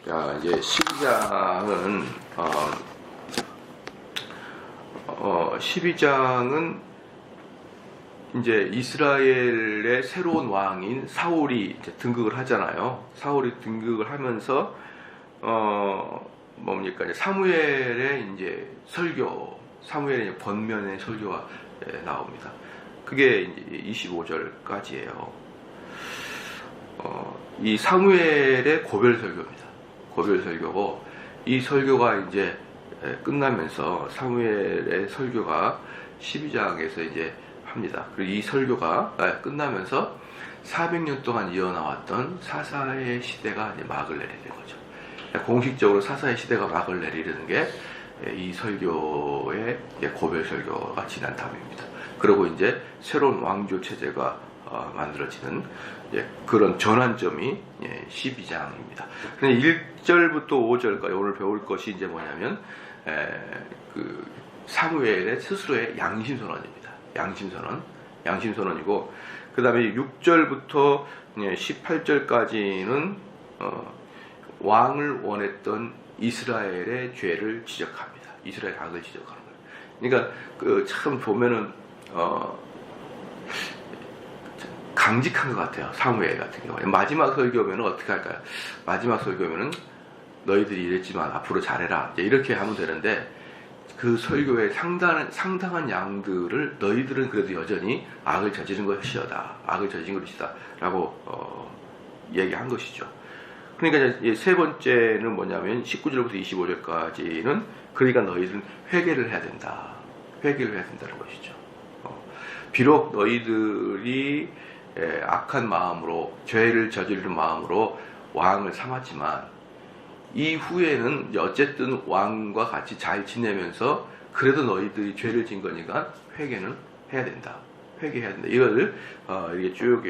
자, 이제 12장은 12장은 이제 이스라엘의 새로운 왕인 사울이 이제 등극을 하잖아요. 사울이 등극을 하면서 뭡니까 이제 사무엘의 이제 설교, 사무엘의 이제 번면의 설교가 나옵니다. 그게 이제 25절까지예요. 이 사무엘의 고별 설교입니다. 고별 설교고, 이 설교가 이제 끝나면서 사무엘의 설교가 12장에서 이제 합니다. 그리고 이 설교가 끝나면서 400년 동안 이어나왔던 사사의 시대가 이제 막을 내리는 거죠. 공식적으로 사사의 시대가 막을 내리는 게 이 설교의 고별 설교가 지난 다음입니다. 그리고 이제 새로운 왕조 체제가 만들어지는 그런 전환점이 12장입니다. 근데 1절부터 5절까지 오늘 배울 것이 이제 뭐냐면 그 사무엘의 스스로의 양심선언입니다. 양심선언이고, 그 다음에 6절부터 18절까지는 왕을 원했던 이스라엘의 죄를 지적합니다. 이스라엘 악을 지적하는 거예요. 그러니까 참 보면은 강직한 것 같아요. 사무엘 같은 경우에 마지막 설교면 어떻게 할까요? 마지막 설교면은 너희들이 이랬지만 앞으로 잘해라, 이제 이렇게 하면 되는데, 그 설교의 상당한 양들을 너희들은 그래도 여전히 악을 저지른 것이다, 악을 저지른 것이다 라고 얘기한 것이죠. 그러니까 이제 세 번째는 뭐냐면 19절부터 25절까지는 그러니까 너희들은 회개를 해야 된다, 회개를 해야 된다는 것이죠. 비록 너희들이 악한 마음으로, 죄를 저지르는 마음으로 왕을 삼았지만 이후에는 어쨌든 왕과 같이 잘 지내면서 그래도 너희들이 죄를 진 거니까 회개는 해야 된다, 회개해야 된다, 이걸 이렇게 쭉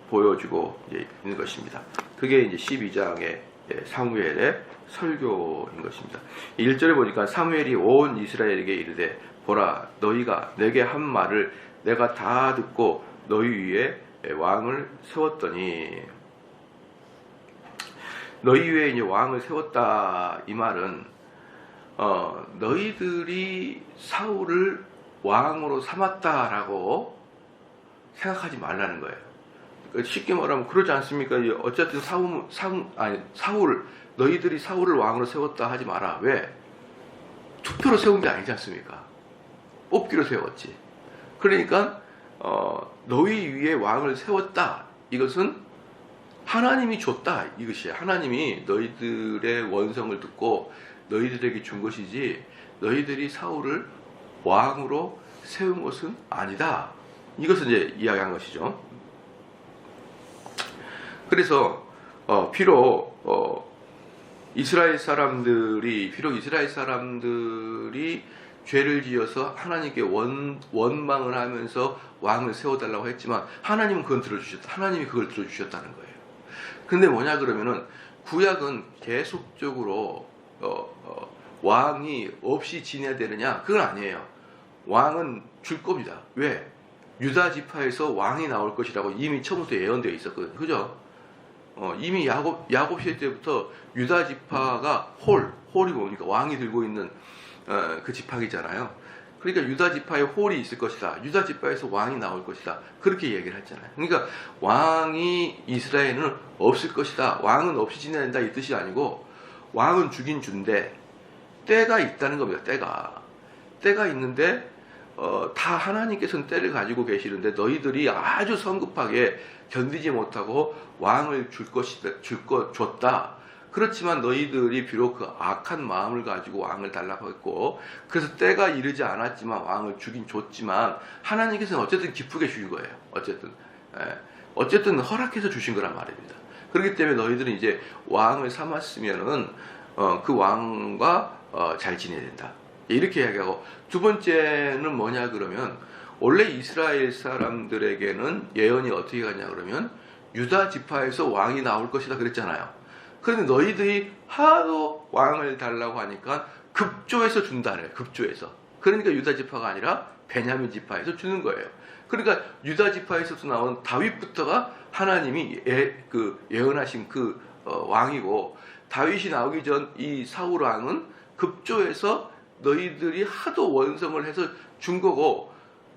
보여주고 있는 것입니다. 그게 이제 12장의 사무엘의 설교인 것입니다. 1절에 보니까 사무엘이 온 이스라엘에게 이르되 보라, 너희가 내게 한 말을 내가 다 듣고 너희 위에 왕을 세웠더니, 너희 위에 이제 왕을 세웠다, 이 말은 너희들이 사울을 왕으로 삼았다라고 생각하지 말라는 거예요. 쉽게 말하면 그러지 않습니까? 어쨌든 사울, 너희들이 사울을 왕으로 세웠다 하지 마라. 왜? 투표로 세운 게 아니지 않습니까? 뽑기로 세웠지. 그러니까 너희 위에 왕을 세웠다, 이것은 하나님이 줬다, 이것이에요. 하나님이 너희들의 원성을 듣고 너희들에게 준 것이지 너희들이 사울을 왕으로 세운 것은 아니다, 이것을 이제 이야기한 것이죠. 그래서 비록 이스라엘 사람들이 죄를 지어서 하나님께 원망을 하면서 왕을 세워달라고 했지만 하나님은 그건 들어주셨다. 하나님이 그걸 들어주셨다는 거예요. 근데 뭐냐 그러면은 구약은 계속적으로 왕이 없이 지내야 되느냐? 그건 아니에요. 왕은 줄 겁니다. 왜? 유다 지파에서 왕이 나올 것이라고 이미 처음부터 예언되어 있었거든요. 그죠? 이미 야곱 시대 때부터 유다 지파가 홀이 뭡니까? 왕이 들고 있는 그 지파이잖아요. 그러니까 유다 지파에 홀이 있을 것이다, 유다 지파에서 왕이 나올 것이다, 그렇게 얘기를 했잖아요. 그러니까 왕이 이스라엘은 없을 것이다, 왕은 없이 지내야 된다, 이 뜻이 아니고, 왕은 주긴 준데 때가 있다는 겁니다. 때가 있는데 다 하나님께서는 때를 가지고 계시는데 너희들이 아주 성급하게 견디지 못하고 왕을 줬다. 그렇지만 너희들이 비록 그 악한 마음을 가지고 왕을 달라고 했고, 그래서 때가 이르지 않았지만 왕을 주긴 줬지만 하나님께서는 어쨌든 기쁘게 주신 거예요. 어쨌든 허락해서 주신 거란 말입니다. 그렇기 때문에 너희들은 이제 왕을 삼았으면은 그 왕과 잘 지내야 된다, 이렇게 이야기하고, 두 번째는 뭐냐 그러면, 원래 이스라엘 사람들에게는 예언이 어떻게 가냐 그러면 유다 지파에서 왕이 나올 것이다 그랬잖아요. 그런데 너희들이 하도 왕을 달라고 하니까 급조해서 준다래요. 급조해서. 그러니까 유다 지파가 아니라 베냐민 지파에서 주는 거예요. 그러니까 유다 지파에서도 나온 다윗부터가 하나님이 예언하신 그 왕이고 다윗이 나오기 전 이 사울 왕은 급조해서 너희들이 하도 원성을 해서 준 거고,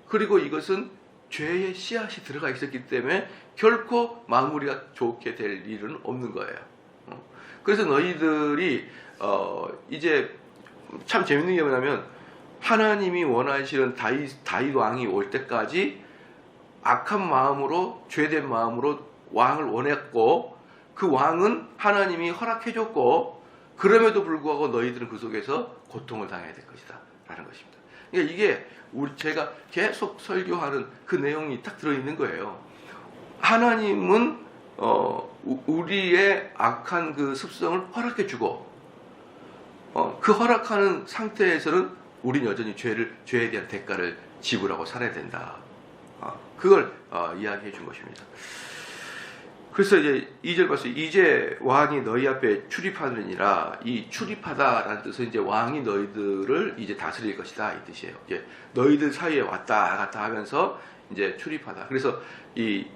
그리고 이것은 죄의 씨앗이 들어가 있었기 때문에 결코 마무리가 좋게 될 일은 없는 거예요. 그래서 너희들이 이제 참 재밌는 게 뭐냐면, 하나님이 원하시는 다윗 왕이 올 때까지 악한 마음으로, 죄된 마음으로 왕을 원했고, 그 왕은 하나님이 허락해줬고, 그럼에도 불구하고 너희들은 그 속에서 고통을 당해야 될 것이다 라는 것입니다. 그러니까 이게 제가 계속 설교하는 그 내용이 딱 들어있는 거예요. 하나님은 우리의 악한 그 습성을 허락해주고, 그 허락하는 상태에서는 우린 여전히 죄에 대한 대가를 지불하고 살아야 된다. 그걸 이야기해 준 것입니다. 그래서 이제 2절 봐서 이제 왕이 너희 앞에 출입하느니라. 이 출입하다라는 뜻은 이제 왕이 너희들을 이제 다스릴 것이다 이 뜻이에요. 이제 너희들 사이에 왔다 갔다 하면서 이제 출입하다. 그래서 이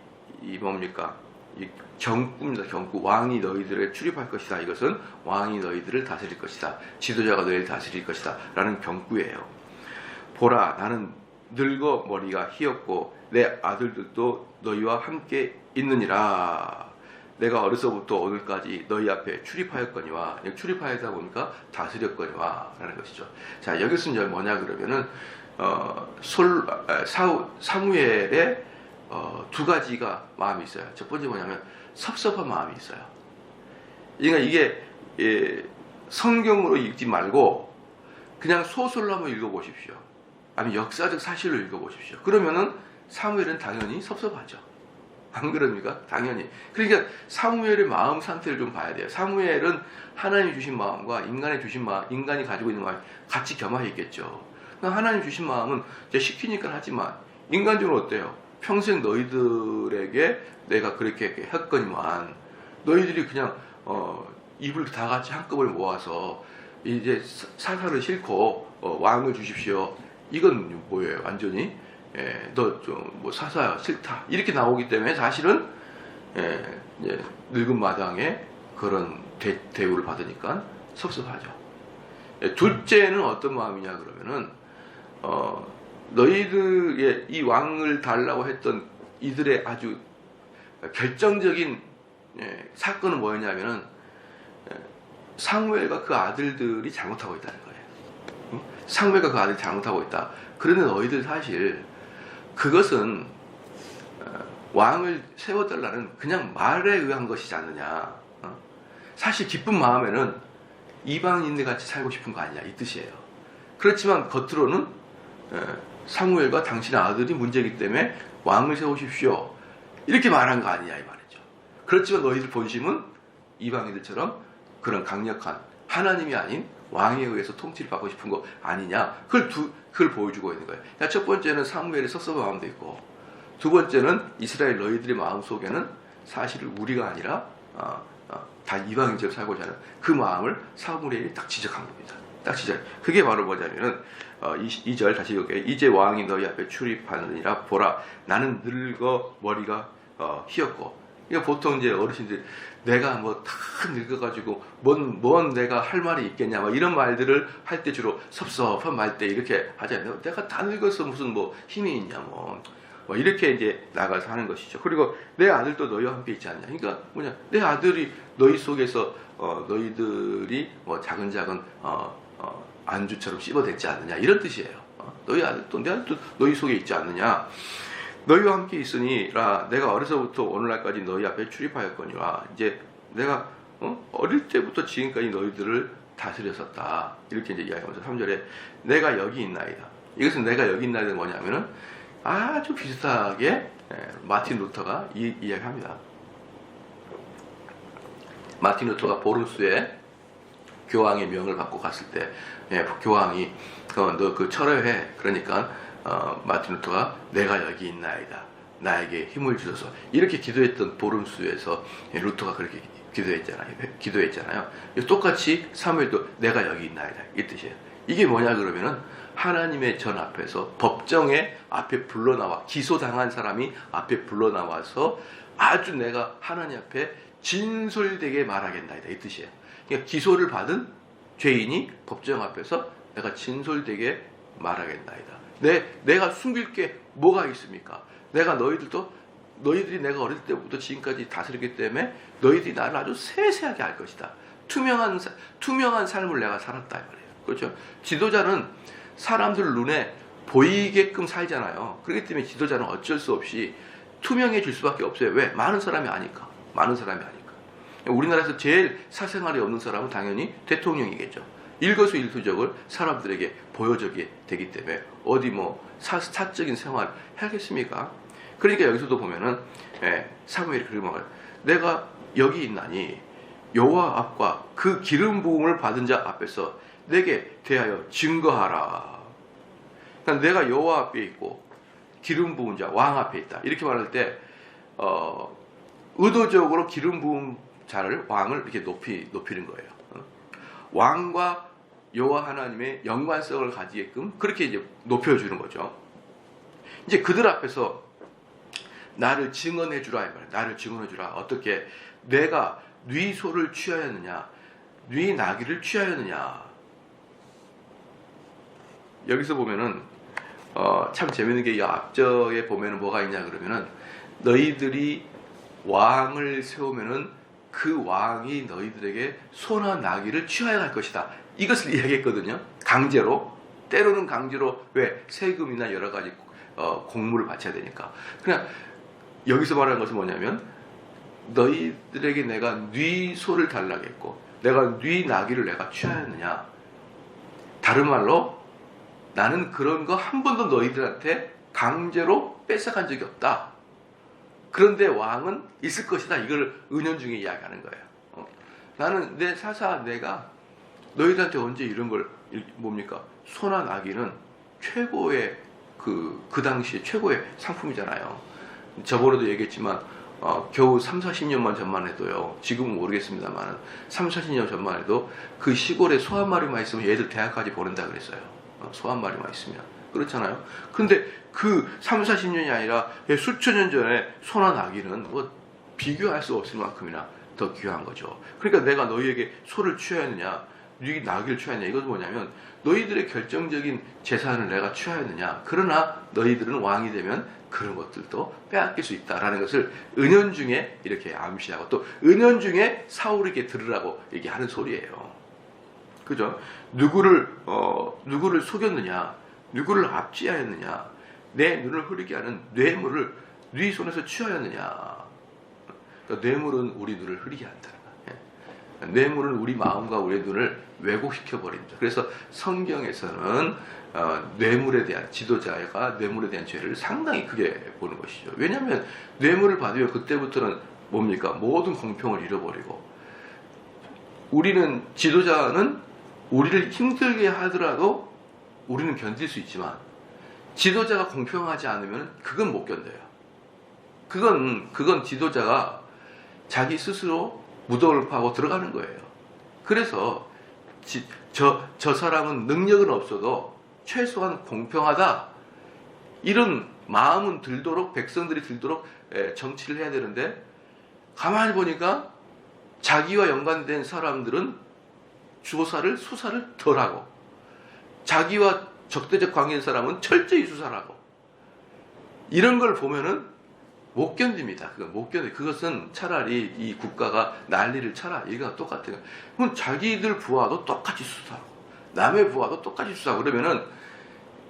뭡니까? 이 경구입니다. 경구. 왕이 너희들을 출입할 것이다. 이것은 왕이 너희들을 다스릴 것이다. 지도자가 너희를 다스릴 것이다. 라는 경구예요. 보라, 나는 늙어 머리가 희었고 내 아들들도 너희와 함께 있느니라. 내가 어려서부터 오늘까지 너희 앞에 출입하였거니와, 출입하였다 보니까 다스렸거니와 라는 것이죠. 자, 여기서 이제 뭐냐 그러면은 사무엘의 두 가지가 마음이 있어요. 첫 번째 뭐냐면 섭섭한 마음이 있어요. 그러니까 이게 성경으로 읽지 말고 그냥 소설로 한번 읽어보십시오. 아니면 역사적 사실로 읽어보십시오. 그러면은 사무엘은 당연히 섭섭하죠. 안 그럽니까? 당연히. 그러니까 사무엘의 마음 상태를 좀 봐야 돼요. 사무엘은 하나님이 주신 마음과 인간이 주신 마음, 인간이 가지고 있는 마음이 같이 겸하여 있겠죠. 하나님 주신 마음은 이제 시키니까 하지만 인간적으로 어때요? 평생 너희들에게 내가 그렇게 했거니만 너희들이 그냥 입을 다 같이 한꺼번에 모아서 이제 사사를 싣고 왕을 주십시오. 이건 뭐예요? 완전히 너 좀 뭐 사사야 싫다 이렇게 나오기 때문에 사실은 이제 늙은 마당에 그런 대우를 받으니까 섭섭하죠. 둘째는 어떤 마음이냐 그러면은 너희들의 이 왕을 달라고 했던 이들의 아주 결정적인 사건은 뭐였냐면은 사무엘과 그 아들들이 잘못하고 있다는 거예요. 사무엘과 그 아들이 잘못하고 있다. 그런데 너희들 사실 그것은 왕을 세워달라는 그냥 말에 의한 것이지 않느냐. 사실 기쁜 마음에는 이방인들 같이 살고 싶은 거 아니냐 이 뜻이에요. 그렇지만 겉으로는 사무엘과 당신의 아들이 문제이기 때문에 왕을 세우십시오 이렇게 말한 거 아니냐 이 말이죠. 그렇지만 너희들 본심은 이방인들처럼 그런 강력한 하나님이 아닌 왕에 의해서 통치를 받고 싶은 거 아니냐. 그걸 보여주고 있는 거예요. 그러니까 첫 번째는 사무엘의 섭섭한 마음도 있고, 두 번째는 이스라엘 너희들의 마음 속에는 사실 우리가 아니라 다 이방인처럼 살고자 하는 그 마음을 사무엘이 딱 지적한 겁니다. 딱 지적. 그게 바로 뭐냐면은 2절 다시 읽을게요. 이제 왕이 너희 앞에 출입하느니라. 보라, 나는 늙어 머리가 희었고. 이거 보통 이제 어르신들 내가 뭐 다 늙어가지고 뭔 내가 할 말이 있겠냐 뭐 이런 말들을 할 때 주로 섭섭한 말 때 이렇게 하잖아요. 내가 다 늙어서 무슨 뭐 힘이 있냐 뭐 이렇게 이제 나가서 하는 것이죠. 그리고 내 아들도 너희와 함께 있지 않냐. 그러니까 뭐냐, 내 아들이 너희 속에서 너희들이 뭐 작은 안주처럼 씹어댔지 않느냐 이런 뜻이에요. 너희 아들도 내 아들도 너희 속에 있지 않느냐. 너희와 함께 있으니라. 내가 어려서부터 오늘날까지 너희 앞에 출입하였거니와. 이제 내가 어릴 때부터 지금까지 너희들을 다스렸었다. 이렇게 이제 이야기하면서 3절에 내가 여기 있나이다. 이것은 내가 여기 있나이다는 뭐냐면은 아주 비슷하게 마틴 루터가 이야기합니다. 마틴 루터가 보름수에 교황의 명을 받고 갔을 때 교황이 너 그 철회해. 그러니까 마틴 루터가 내가 여기 있나이다. 나에게 힘을 주소서. 이렇게 기도했던 보름수에서 루터가 그렇게 기도했잖아요. 똑같이 사무엘도 내가 여기 있나이다. 이 뜻이에요. 이게 뭐냐 그러면은 하나님의 전 앞에서 법정에 앞에 불러나와 기소당한 사람이 앞에 불러나와서 아주 내가 하나님 앞에 진솔되게 말하겠나이다 이 뜻이에요. 그러니까 기소를 받은 죄인이 법정 앞에서 내가 진솔되게 말하겠나이다. 내가 숨길 게 뭐가 있습니까? 내가 너희들이 내가 어릴 때부터 지금까지 다스렸기 때문에 너희들이 나를 아주 세세하게 알 것이다. 투명한 삶을 내가 살았다 이 말이에요. 그렇죠? 지도자는 사람들 눈에 보이게끔 살잖아요. 그렇기 때문에 지도자는 어쩔 수 없이 투명해질 수밖에 없어요. 왜? 많은 사람이 아니까. 우리나라에서 제일 사생활이 없는 사람은 당연히 대통령이겠죠. 일거수일투족을 사람들에게 보여주게 되기 때문에 어디 뭐 사적인 생활 해야겠습니까? 그러니까 여기서도 보면은 사무엘이 그렇게 말해요. 내가 여기 있나니 여호와 앞과 그 기름 부음을 받은 자 앞에서 내게 대하여 증거하라. 그러니까 내가 여호와 앞에 있고 기름 부은 자 왕 앞에 있다. 이렇게 말할 때 의도적으로 기름 부은 자를 왕을 이렇게 높이는 거예요. 왕과 여호와 하나님의 연관성을 가지게끔 그렇게 이제 높여주는 거죠. 이제 그들 앞에서 나를 증언해 주라 이 말이에요. 나를 증언해 주라. 어떻게 내가 네 소를 취하였느냐, 네 나귀를 취하였느냐. 여기서 보면은 참 재밌는 게 이 앞절에 보면은 뭐가 있냐 그러면은 너희들이 왕을 세우면은 그 왕이 너희들에게 소나 나귀를 취하여 갈 것이다. 이것을 이야기했거든요. 강제로, 때로는 강제로. 왜? 세금이나 여러 가지 공물을 바쳐야 되니까. 그냥 여기서 말하는 것은 뭐냐면 너희들에게 내가 네 소를 달라고 했고 내가 네 나귀를 내가 취하였느냐. 다른 말로 나는 그런 거 한 번도 너희들한테 강제로 뺏어간 적이 없다. 그런데 왕은 있을 것이다. 이걸 은연중에 이야기하는 거예요. 나는 내 사사 내가 너희들한테 언제 이런 걸 뭡니까? 소나 나귀는 최고의 그 당시에 최고의 상품이잖아요. 저번에도 얘기했지만 겨우 30-40년만 전만 해도요. 지금은 모르겠습니다만 30-40년 전만 해도 그 시골에 소 한 마리만 있으면 얘들 대학까지 보낸다 그랬어요. 소 한 마리만 있으면. 그렇잖아요. 근데 그 30-40년이 아니라 수천 년 전에 소나 나귀는 뭐 비교할 수 없을 만큼이나 더 귀한 거죠. 그러니까 내가 너희에게 소를 취하였느냐, 네 나귀를 취하였느냐. 이것은 뭐냐면 너희들의 결정적인 재산을 내가 취하였느냐. 그러나 너희들은 왕이 되면 그런 것들도 빼앗길 수 있다라는 것을 은연중에 이렇게 암시하고 또 은연중에 사울에게 들으라고 얘기하는 소리예요. 그죠? 누구를 속였느냐, 누구를 압제하였느냐, 내 눈을 흐리게 하는 뇌물을 네 손에서 취하였느냐. 그러니까 뇌물은 우리 눈을 흐리게 한다는 거예요. 뇌물은 우리 마음과 우리 눈을 왜곡시켜 버립니다. 그래서 성경에서는 뇌물에 대한 지도자가 뇌물에 대한 죄를 상당히 크게 보는 것이죠. 왜냐하면 뇌물을 받으면 그때부터는 뭡니까? 모든 공평을 잃어버리고 우리는 지도자는 우리를 힘들게 하더라도 우리는 견딜 수 있지만 지도자가 공평하지 않으면 그건 못 견뎌요. 그건 지도자가 자기 스스로 무덤을 파고 들어가는 거예요. 그래서 저 사람은 능력은 없어도 최소한 공평하다 이런 마음은 들도록 백성들이 들도록 정치를 해야 되는데 가만히 보니까 자기와 연관된 사람들은 수사를 덜하고 자기와 적대적 관계인 사람은 철저히 수사를 하고 이런 걸 보면은 못 견딥니다. 그것은 차라리 이 국가가 난리를 쳐라. 이거가 똑같아요. 그럼 자기들 부하도 똑같이 수사하고 남의 부하도 똑같이 수사하고 그러면은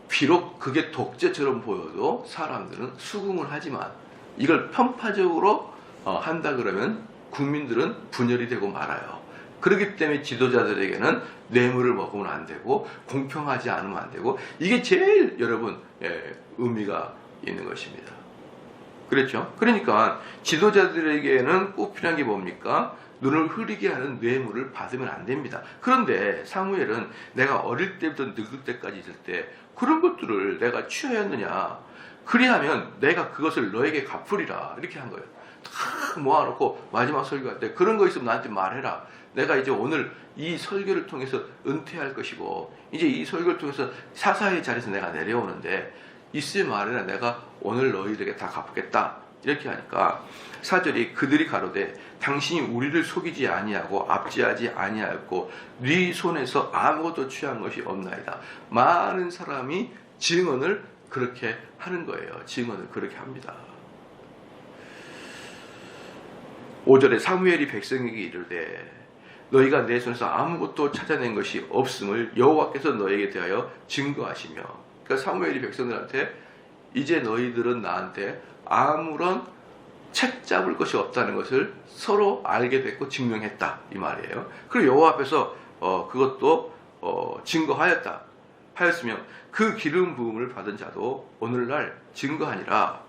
비록 그게 독재처럼 보여도 사람들은 수긍을 하지만 이걸 편파적으로 한다 그러면 국민들은 분열이 되고 말아요. 그렇기 때문에 지도자들에게는 뇌물을 먹으면 안 되고 공평하지 않으면 안 되고 이게 제일 여러분 의미가 있는 것입니다. 그렇죠? 그러니까 지도자들에게는 꼭 필요한 게 뭡니까? 눈을 흐리게 하는 뇌물을 받으면 안 됩니다. 그런데 사무엘은 내가 어릴 때부터 늙을 때까지 있을 때 그런 것들을 내가 취하였느냐? 그리하면 내가 그것을 너에게 갚으리라. 이렇게 한 거예요. 다 모아놓고 마지막 설교할 때 그런 거 있으면 나한테 말해라. 내가 이제 오늘 이 설교를 통해서 은퇴할 것이고 이제 이 설교를 통해서 사사의 자리에서 내가 내려오는데 있으면 말해라. 내가 오늘 너희들에게 다 갚겠다. 이렇게 하니까 4절이 그들이 가로되 당신이 우리를 속이지 아니하고 압제하지 아니하였고 네 손에서 아무것도 취한 것이 없나이다. 많은 사람이 증언을 그렇게 하는 거예요. 증언을 그렇게 합니다. 5절에 사무엘이 백성에게 이르되 너희가 내 손에서 아무것도 찾아낸 것이 없음을 여호와께서 너에게 대하여 증거하시며, 그러니까 사무엘이 백성들한테 이제 너희들은 나한테 아무런 책 잡을 것이 없다는 것을 서로 알게 됐고 증명했다 이 말이에요. 그리고 여호와 앞에서 그것도 증거하였다 하였으며 그 기름 부음을 받은 자도 오늘날 증거하니라.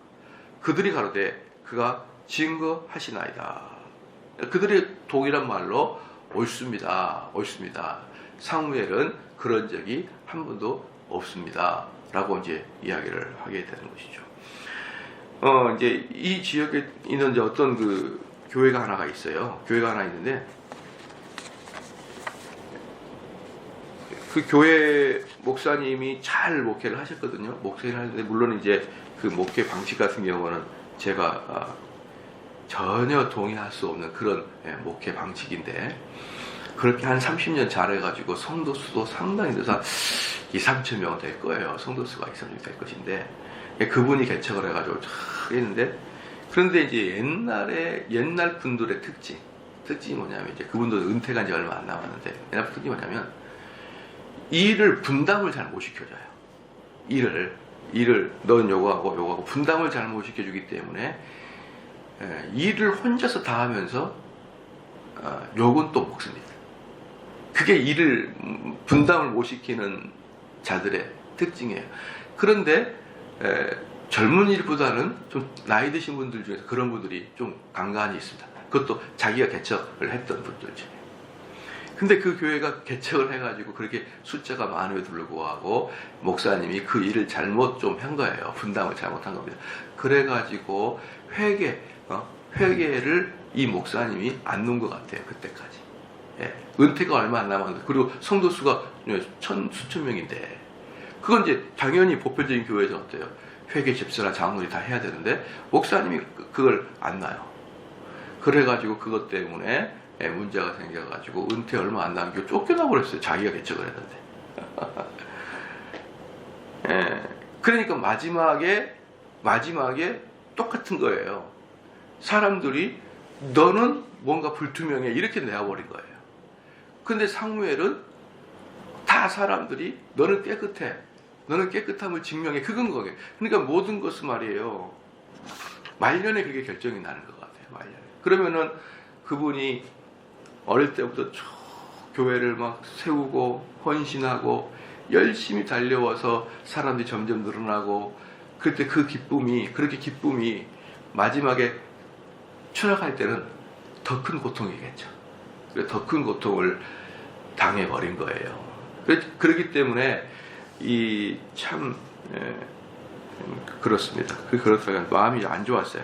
그들이 가로되 그가 증거하시나이다. 그들의 동일한 말로 옳습니다. 옳습니다. 사무엘은 그런 적이 한 번도 없습니다. 라고 이제 이야기를 하게 되는 것이죠. 이제 이 지역에 있는 이제 어떤 그 교회가 하나가 있어요. 교회가 하나 있는데 그 교회 목사님이 잘 목회를 하셨거든요. 목회를 하는데 물론 이제 그 목회 방식 같은 경우는 제가 전혀 동의할 수 없는 그런 목회 방식인데 그렇게 한 30년 잘해가지고 성도 수도 상당히 돼서 2,3천 명 될 거예요. 성도 수가 2,3천 될 것인데 그분이 개척을 해가지고 쫙 했는데 그런데 이제 옛날 분들의 특징이 뭐냐면 이제 그분도 은퇴가 이제 얼마 안 남았는데 옛날 특징이 뭐냐면 일을 분담을 잘 못 시켜줘요. 일을 너는 요거하고 분담을 잘 못 시켜주기 때문에 일을 혼자서 다 하면서 욕은 또 먹습니다. 그게 일을 분담을 못 시키는 자들의 특징이에요. 그런데 젊은 일보다는 좀 나이 드신 분들 중에서 그런 분들이 좀 간간히 있습니다. 그것도 자기가 개척을 했던 분들 중에. 근데 그 교회가 개척을 해가지고 그렇게 숫자가 많음에도 불구하고 목사님이 그 일을 잘못 좀 한 거예요. 분담을 잘못한 겁니다. 그래가지고 회개를 이 목사님이 안 놓은 것 같아요. 그때까지. 은퇴가 얼마 안 남았는데 그리고 성도 수가 수천 명인데 그건 이제 당연히 보편적인 교회에서 어때요? 회계 집사나 장로들이 다 해야 되는데 목사님이 그걸 안 놔요. 그래가지고 그것 때문에 문제가 생겨가지고 은퇴 얼마 안 남기고 쫓겨나 버렸어요. 자기가 개척을 했는데. 그러니까 마지막에 똑같은 거예요. 사람들이 너는 뭔가 불투명해 이렇게 내어버린 거예요. 근데 사무엘은 다 사람들이 너는 깨끗해. 너는 깨끗함을 증명해. 그건 거예요. 그러니까 모든 것은 말이에요. 말년에 그게 결정이 나는 것 같아요. 말년에. 그러면은 그분이 어릴 때부터 쭉 교회를 막 세우고 헌신하고 열심히 달려와서 사람들이 점점 늘어나고 그때 그렇게 기쁨이 마지막에 추락할 때는 더 큰 고통이겠죠. 더 큰 고통을 당해버린 거예요. 그렇기 때문에 그렇습니다. 그렇다면 마음이 안 좋았어요.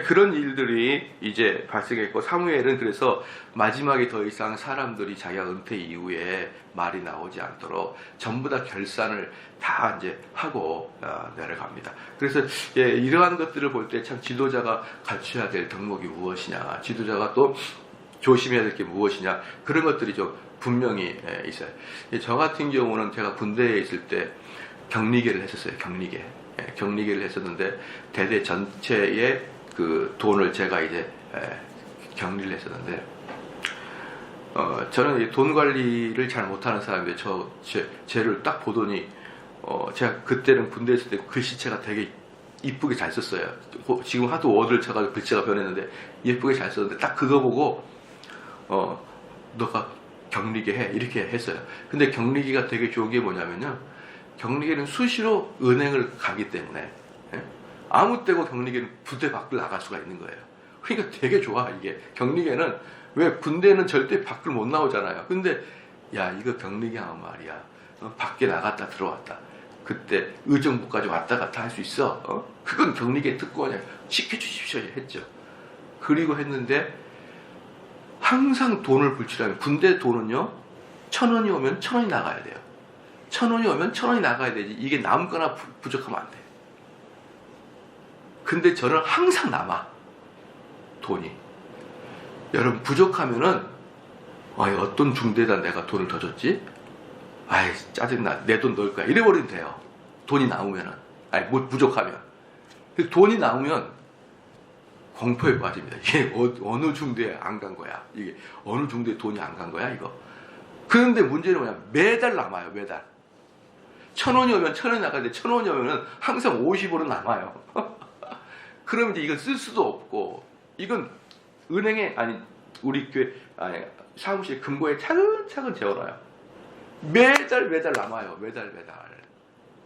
그런 일들이 이제 발생했고 사무엘은 그래서 마지막에 더 이상 사람들이 자기가 은퇴 이후에 말이 나오지 않도록 전부 다 결산을 다 이제 하고 내려갑니다. 그래서 이러한 것들을 볼 때 참 지도자가 갖춰야 될 덕목이 무엇이냐, 지도자가 또 조심해야 될 게 무엇이냐, 그런 것들이 좀 분명히 있어요. 저 같은 경우는 제가 군대에 있을 때 격리계를 했었어요. 격리계를 했었는데 대대 전체의 그 돈을 제가 이제 격리를 했었는데 저는 돈 관리를 잘 못하는 사람인데 쟤를 딱 보더니 제가 그때는 군대에 있을 때 글씨체가 되게 이쁘게 잘 썼어요. 지금 하도 워드를 쳐가지고 글씨가 변했는데 예쁘게 잘 썼는데 딱 그거 보고 너가 격리계 해 이렇게 했어요. 근데 격리계가 되게 좋은 게 뭐냐면요, 격리계는 수시로 은행을 가기 때문에 아무 때고 격리계는 부대 밖을 나갈 수가 있는 거예요. 그러니까 되게 좋아. 이게 격리계는 왜 군대는 절대 밖을 못 나오잖아요. 근데 야 이거 격리계 하면 말이야 밖에 나갔다 들어왔다 그때 의정부까지 왔다 갔다 할 수 있어. 그건 격리계 특권이야. 시켜주십시오 했죠. 그리고 했는데 항상 돈을 불치라면 군대 돈은요 1,000원이 오면 1,000원이 나가야 돼요. 1,000원이 오면 1,000원이 나가야 되지. 이게 남거나 부족하면 안 돼. 근데 저는 항상 남아. 돈이. 여러분 부족하면은 어떤 중대에다 내가 돈을 더 줬지? 아이 짜증나. 내 돈 넣을 거야. 이래버리면 돼요. 돈이 남으면은. 부족하면. 돈이 남으면 공포에 빠집니다. 이게 어느 중대에 안 간 거야? 이게 어느 중대에 돈이 안 간 거야? 이거. 그런데 문제는 뭐냐? 매달 남아요. 매달. 1,000원이 오면 1,000원이 나가는데 1,000원이 오면은 항상 50원은 남아요. 그러면 이제 이건 쓸 수도 없고, 이건 은행에, 우리 교회, 사무실 금고에 차근차근 재워놔요. 매달 남아요. 매달.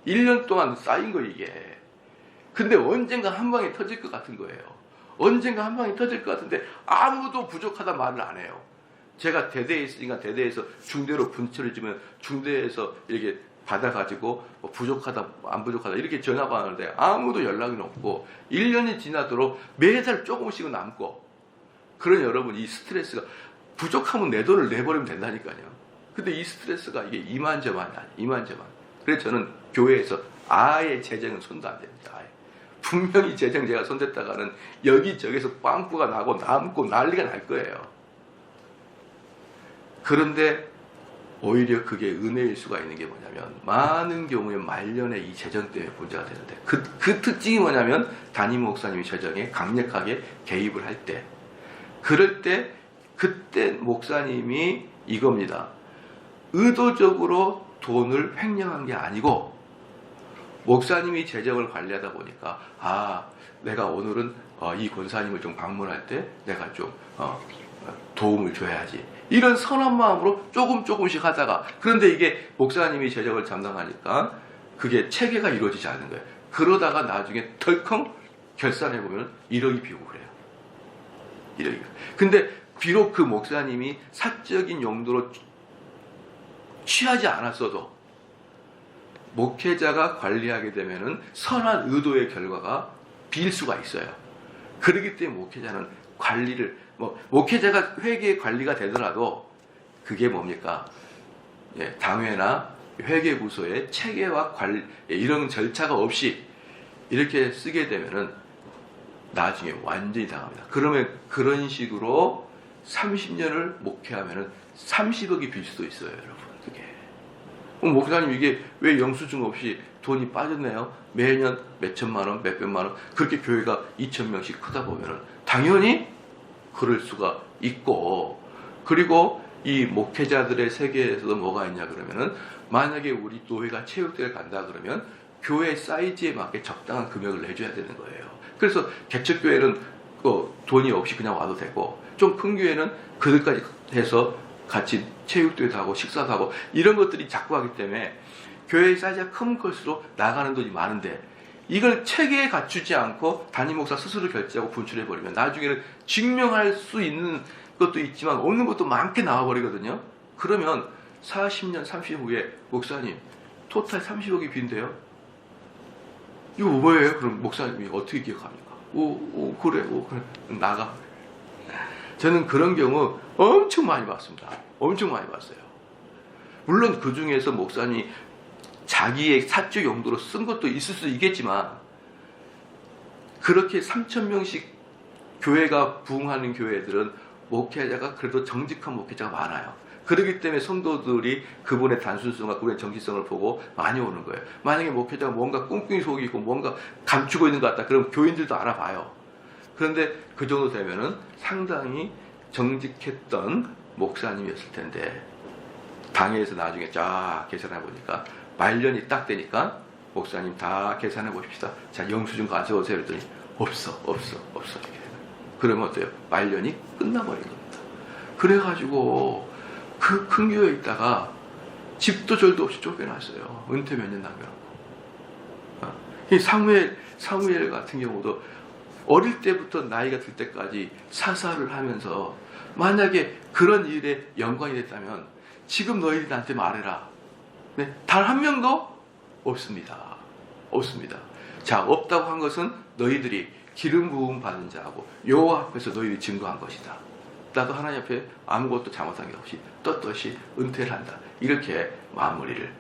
1년 동안 쌓인 거, 이게. 근데 언젠가 한 방에 터질 것 같은 거예요. 언젠가 한 방에 터질 것 같은데 아무도 부족하다 말을 안 해요. 제가 대대에 있으니까 대대에서 중대로 분처를 주면 중대에서 이렇게 받아가지고 부족하다 안 부족하다 이렇게 전화가 하는데 아무도 연락이 없고 1년이 지나도록 매달 조금씩은 남고. 그런 여러분, 이 스트레스가 부족하면 내 돈을 내버리면 된다니까요. 근데 이 스트레스가 이게 이만저만이 아니에요. 이만저만. 그래서 저는 교회에서 아예 재정은 손도 안 됩니다. 아예. 분명히 재정 제가 손댔다가는 여기저기서 빵꾸가 나고 남고 난리가 날 거예요. 그런데 오히려 그게 은혜일 수가 있는 게 뭐냐면, 많은 경우에 말년에 이 재정 때문에 문제가 되는데, 그 특징이 뭐냐면 담임 목사님이 재정에 강력하게 개입을 할 때, 그럴 때 그때 목사님이 이겁니다. 의도적으로 돈을 횡령한 게 아니고 목사님이 재정을 관리하다 보니까 내가 오늘은 이 권사님을 좀 방문할 때 내가 좀 도움을 줘야지, 이런 선한 마음으로 조금씩 하다가, 그런데 이게 목사님이 재정을 담당하니까 그게 체계가 이루어지지 않는 거예요. 그러다가 나중에 덜컹 결산해보면 1억이 비고 그래요. 1억이. 근데 비록 그 목사님이 사적인 용도로 취하지 않았어도 목회자가 관리하게 되면은 선한 의도의 결과가 빌 수가 있어요. 그렇기 때문에 목회자는 관리를, 목회자가 회계 관리가 되더라도 그게 뭡니까? 당회나 회계부서의 체계와 관리, 이런 절차가 없이 이렇게 쓰게 되면은 나중에 완전히 당합니다. 그러면 그런 식으로 30년을 목회하면은 30억이 빌 수도 있어요, 여러분. 그게. 목사님, 이게 왜 영수증 없이 돈이 빠졌네요? 매년 몇 천만 원, 몇 백만 원, 그렇게 교회가 2,000명씩 크다 보면은 당연히 그럴 수가 있고, 그리고 이 목회자들의 세계에서도 뭐가 있냐 그러면은, 만약에 우리 교회가 체육대회를 간다 그러면 교회 사이즈에 맞게 적당한 금액을 내줘야 되는 거예요. 그래서 개척교회는 돈이 없이 그냥 와도 되고, 좀 큰 교회는 그들까지 해서 같이 체육대회도 하고 식사도 하고 이런 것들이 자꾸 하기 때문에 교회의 사이즈가 큰 것일수록 나가는 돈이 많은데, 이걸 체계에 갖추지 않고 담임 목사 스스로 결제하고 분출해버리면 나중에는 증명할 수 있는 것도 있지만 없는 것도 많게 나와버리거든요. 그러면 40년, 30년 후에 목사님 토탈 30억이 빈대요. 이거 뭐예요? 그럼 목사님이 어떻게 기억합니까? 그래 나가. 저는 그런 경우 엄청 많이 봤습니다. 엄청 많이 봤어요. 물론 그 중에서 목사님이 자기의 사적 용도로 쓴 것도 있을 수 있겠지만, 그렇게 3,000명씩 교회가 부흥하는 교회들은 목회자가 그래도 정직한 목회자가 많아요. 그렇기 때문에 성도들이 그분의 단순성과 그분의 정직성을 보고 많이 오는 거예요. 만약에 목회자가 뭔가 꿍꿍이 속이 있고 뭔가 감추고 있는 것 같다, 그럼 교인들도 알아봐요. 그런데 그 정도 되면은 상당히 정직했던 목사님이었을 텐데, 당회에서 나중에 쫙 계산해 보니까 말년이 딱 되니까 목사님 다 계산해 보십시다. 자, 영수증 가져오세요. 그랬더니 없어. 그러면 어때요? 말년이 끝나버린 겁니다. 그래가지고 그 큰 교회에 있다가 집도 절도 없이 쫓겨났어요. 은퇴 몇 년 남겨놓고. 이 사무엘 같은 경우도 어릴 때부터 나이가 들 때까지 사사를 하면서, 만약에 그런 일에 영광이 됐다면 지금 너희들이 나한테 말해라. 네? 단 한 명도 없습니다. 자, 없다고 한 것은 너희들이 기름 부음 받은 자하고 여호와 앞에서 너희들이 증거한 것이다. 나도 하나님 앞에 아무것도 잘못한 게 없이 떳떳이 은퇴를 한다. 이렇게 마무리를